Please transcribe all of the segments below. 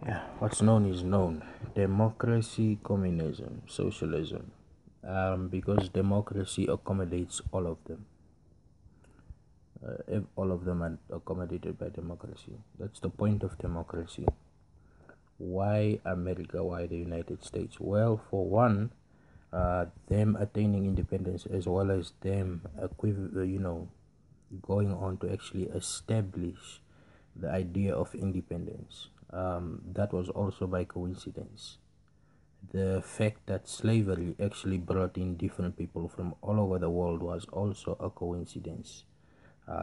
Yeah, what's known is known. Democracy, communism, socialism. Because democracy accommodates all of them. If all of them are accommodated by democracy. That's the point of democracy. Why America? Why the United States? Well, for one, them attaining independence as well as them, going on to actually establish the idea of independence. That was also by coincidence. The fact that slavery actually brought in different people from all over the world was also a coincidence.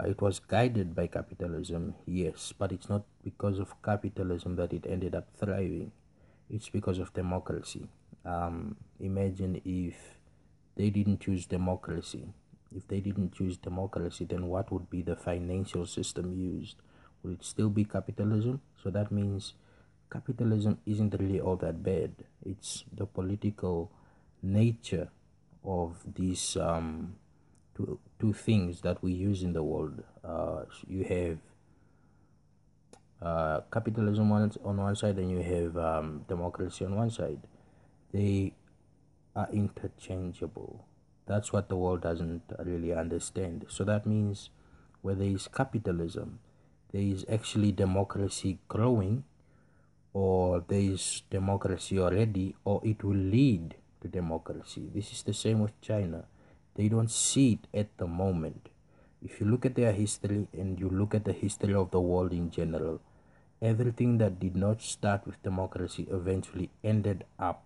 It was guided by capitalism, yes, but it's not because of capitalism that it ended up thriving. It's because of democracy. Imagine if they didn't choose democracy. If they didn't choose democracy, then what would be the financial system used? Would it still be capitalism? So that means capitalism isn't really all that bad. It's the political nature of these two things that we use in the world. You have capitalism on one side, and you have democracy on one side. They are interchangeable. That's what the world doesn't really understand. So that means where there is capitalism, there is actually democracy growing, or there is democracy already, or it will lead to democracy. This is the same with China. They don't see it at the moment. If you look at their history and you look at the history of the world in general, everything that did not start with democracy eventually ended up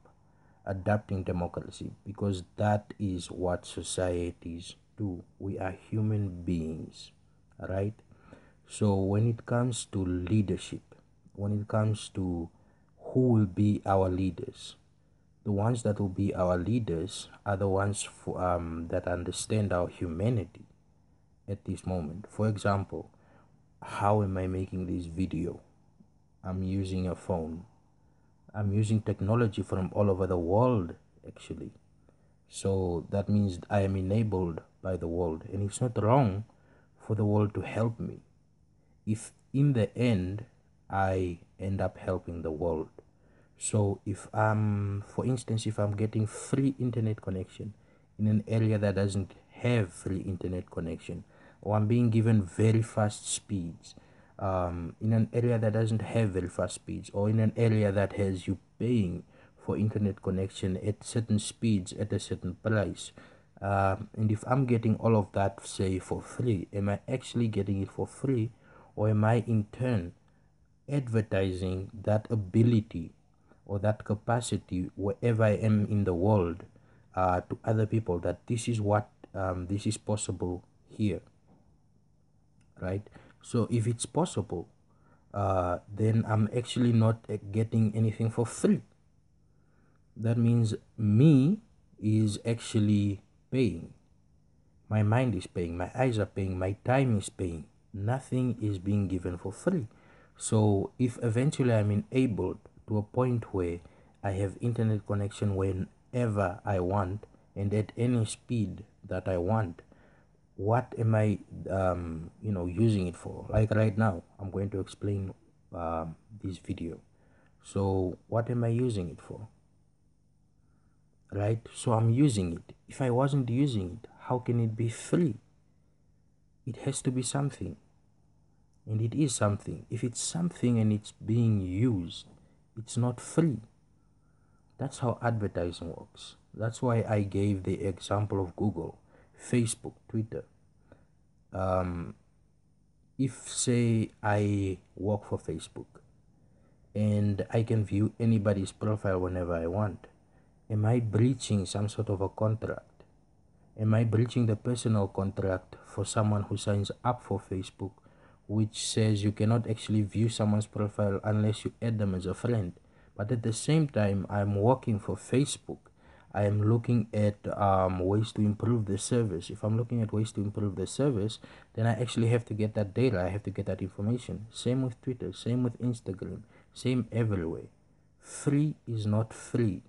adapting democracy, because that is what societies do. We are human beings, right? So when it comes to leadership, when it comes to who will be our leaders, the ones that will be our leaders are the ones that understand our humanity at this moment. For example, how am I making this video? I'm using a phone. I'm using technology from all over the world, actually. So that means I am enabled by the world, and it's not wrong for the world to help me if in the end I end up helping the world. So if for instance, if I'm getting free internet connection in an area that doesn't have free internet connection, or I'm being given very fast speeds in an area that doesn't have very fast speeds, or in an area that has you paying for internet connection at certain speeds at a certain price, and if I'm getting all of that, say, for free, am I actually getting it for free, or am I in turn advertising that ability or that capacity wherever I am in the world, to other people, that this is what this is possible here, right? So if it's possible, then I'm actually not getting anything for free. That means me is actually paying. My mind is paying, my eyes are paying, my time is paying. Nothing is being given for free. So if eventually I'm enabled to a point where I have internet connection whenever I want and at any speed that I want, what am I using it for? Like right now, I'm going to explain this video. So what am I using it for? Right? So I'm using it. If I wasn't using it, how can it be free? It has to be something, and it is something. If it's something and it's being used, it's not free. That's how advertising works. That's why I gave the example of Google, Facebook, Twitter. If, say, I work for Facebook and I can view anybody's profile whenever I want, am I breaching some sort of a contract? Am I breaching the personal contract for someone who signs up for Facebook, which says you cannot actually view someone's profile unless you add them as a friend? But at the same time, I'm working for Facebook. I am looking at ways to improve the service. If I'm looking at ways to improve the service, then I actually have to get that data. I have to get that information. Same with Twitter, same with Instagram, same everywhere. Free is not free,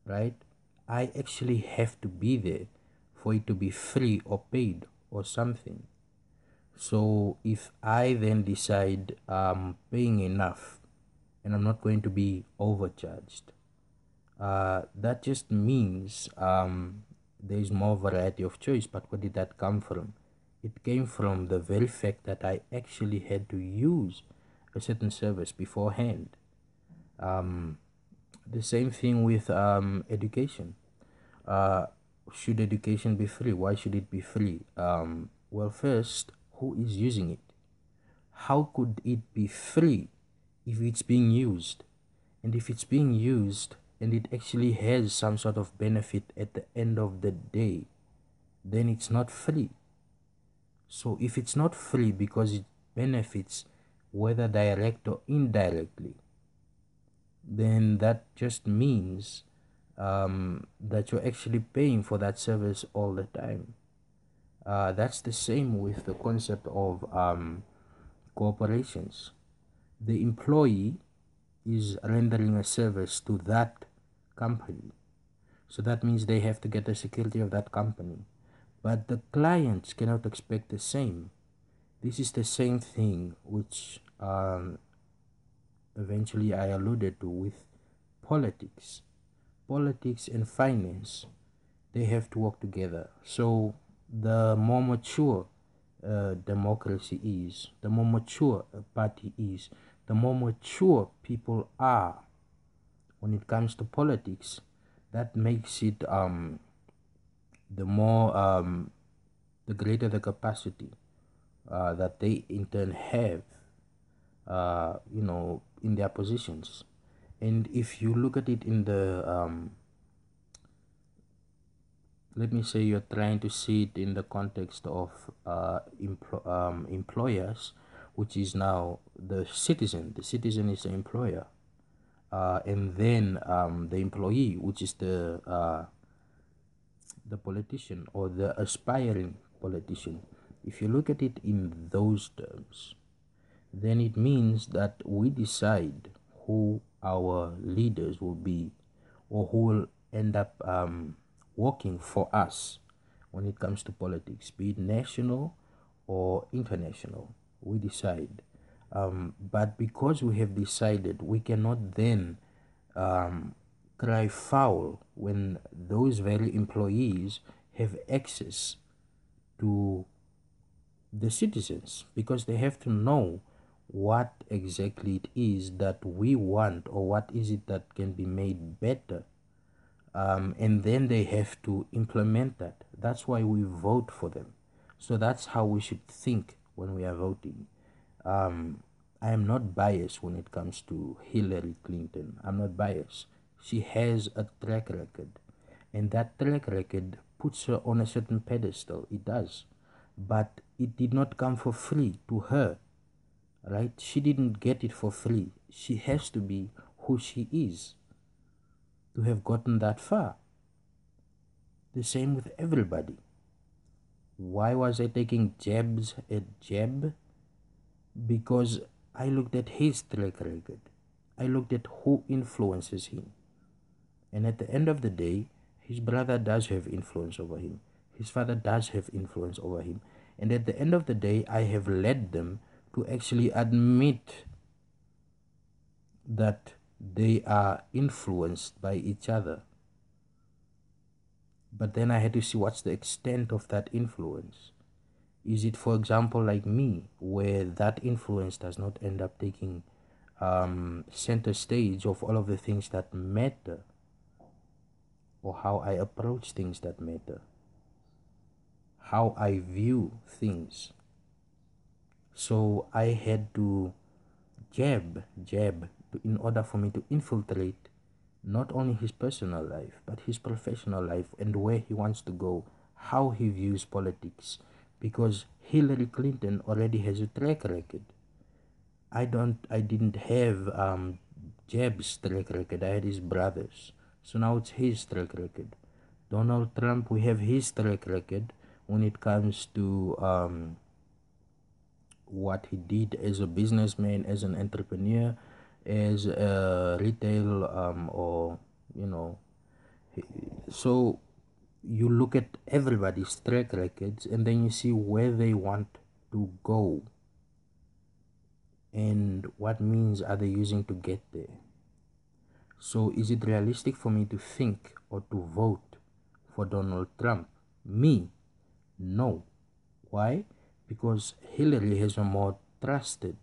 right? I actually have to be there for it to be free or paid or something. So if I then decide paying enough, and I'm not going to be overcharged. That just means there's more variety of choice. But where did that come from? It came from the very fact that I actually had to use a certain service beforehand. Um, the same thing with education. Uh, should education be free? Why should it be free? Well, first, who is using it? How could it be free if it's being used? And if it's being used and it actually has some sort of benefit at the end of the day, then it's not free. So if it's not free because it benefits, whether direct or indirectly, then that just means that you're actually paying for that service all the time. That's the same with the concept of corporations. The employee is rendering a service to that company. So that means they have to get the security of that company. But the clients cannot expect the same. This is the same thing which eventually I alluded to with politics. Politics and finance, they have to work together. So the more mature democracy is, the more mature a party is, the more mature people are when it comes to politics, that makes it the more the greater the capacity that they in turn have in their positions. And if you look at it in the let me say you're trying to see it in the context of employers, which is now the citizen. The citizen is the employer, and then the employee, which is the politician or the aspiring politician. If you look at it in those terms, then it means that we decide who our leaders will be, or who will end up working for us when it comes to politics, be it national or international. We decide. But because we have decided, we cannot then cry foul when those very employees have access to the citizens, because they have to know what exactly it is that we want, or what is it that can be made better, and then they have to implement that. That's why we vote for them. So that's how we should think when we are voting. I am not biased when it comes to Hillary Clinton. I'm not biased. She has a track record, and that track record puts her on a certain pedestal. It does. But it did not come for free to her, right? She didn't get it for free. She has to be who she is to have gotten that far. The same with everybody. Why was I taking jabs at Jeb? Because I looked at his track record. I looked at who influences him. And at the end of the day, his brother does have influence over him. His father does have influence over him. And at the end of the day, I have led them to actually admit that they are influenced by each other. But then I had to see what's the extent of that influence. Is it, for example, like me, where that influence does not end up taking center stage of all of the things that matter, or how I approach things that matter, how I view things? So I had to jab, in order for me to infiltrate not only his personal life, but his professional life, and where he wants to go, how he views politics. Because Hillary Clinton already has a track record. I didn't have Jeb's track record. I had his brother's. So now it's his track record. Donald Trump, we have his track record when it comes to what he did as a businessman, as an entrepreneur, as a retail or you know. So you look at everybody's track records, and then you see where they want to go. and what means are they using to get there? So is it realistic for me to think or to vote for Donald Trump? Me? No. Why? Because Hillary has a more trusted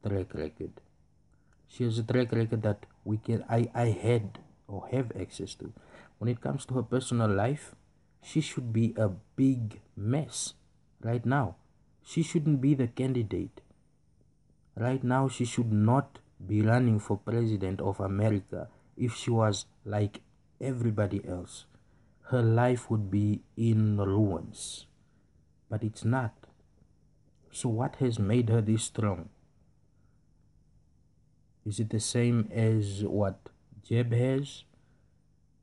track record. She has a track record that I had or have access to. When it comes to her personal life, she should be a big mess right now. She shouldn't be the candidate. Right now, she should not be running for president of America. If she was like everybody else, her life would be in ruins. But it's not. So what has made her this strong? Is it the same as what Jeb has?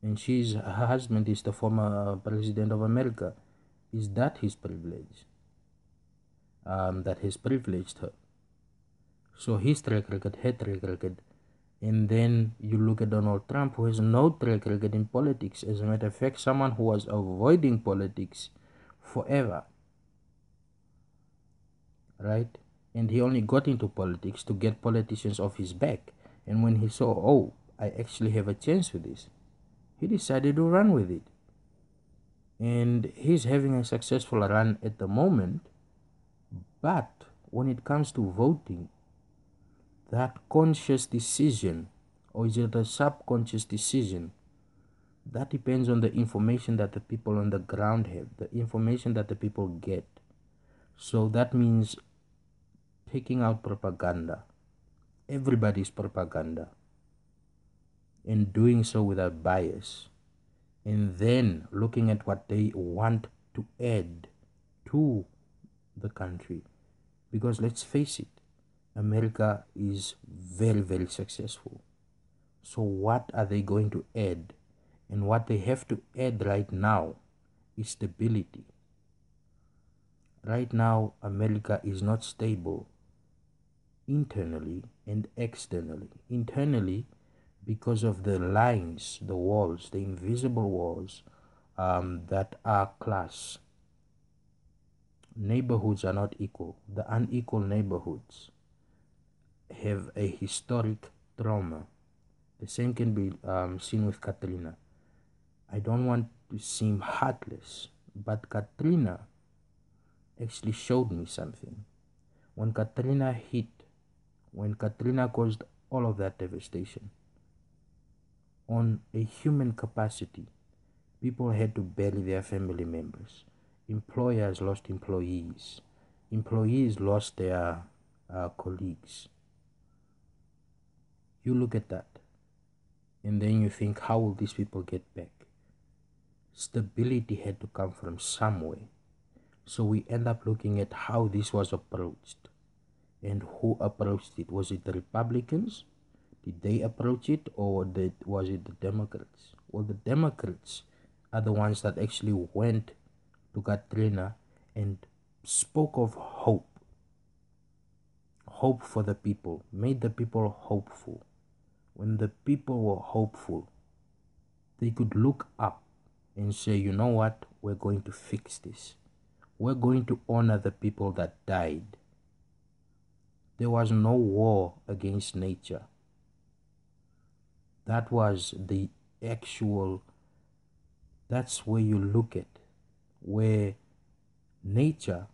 And her husband is the former president of America. Is that his privilege? That has privileged her. So his track record, her track record. And then you look at Donald Trump, who has no track record in politics. As a matter of fact, someone who was avoiding politics forever. Right? And he only got into politics to get politicians off his back. And when he saw, oh, I actually have a chance with this, he decided to run with it. And he's having a successful run at the moment. But when it comes to voting, that conscious decision, or is it a subconscious decision, that depends on the information that the people on the ground have, the information that the people get. So that means taking out propaganda, everybody's propaganda, and doing so without bias, and then looking at what they want to add to the country. Because let's face it, America is very, very successful. So what are they going to add? And what they have to add right now is stability. Right now, America is not stable internally and externally. Internally, because of the lines, the walls, the invisible walls that are class. Neighborhoods are not equal. The unequal neighborhoods have a historic trauma. The same can be seen with Katrina. I don't want to seem heartless, but Katrina actually showed me something. When Katrina hit, when Katrina caused all of that devastation, on a human capacity, people had to bury their family members. Employers lost employees. Employees lost their colleagues. You look at that, and then you think, how will these people get back? Stability had to come from somewhere. So we end up looking at how this was approached and who approached it. Was it the Republicans? Did they approach it, or was it the Democrats? Well, the Democrats are the ones that actually went to Katrina and spoke of hope. Hope for the people, made the people hopeful. When the people were hopeful, they could look up and say, you know what, we're going to fix this. We're going to honor the people that died. There was no war against nature. That was the actual, that's where you look at, where nature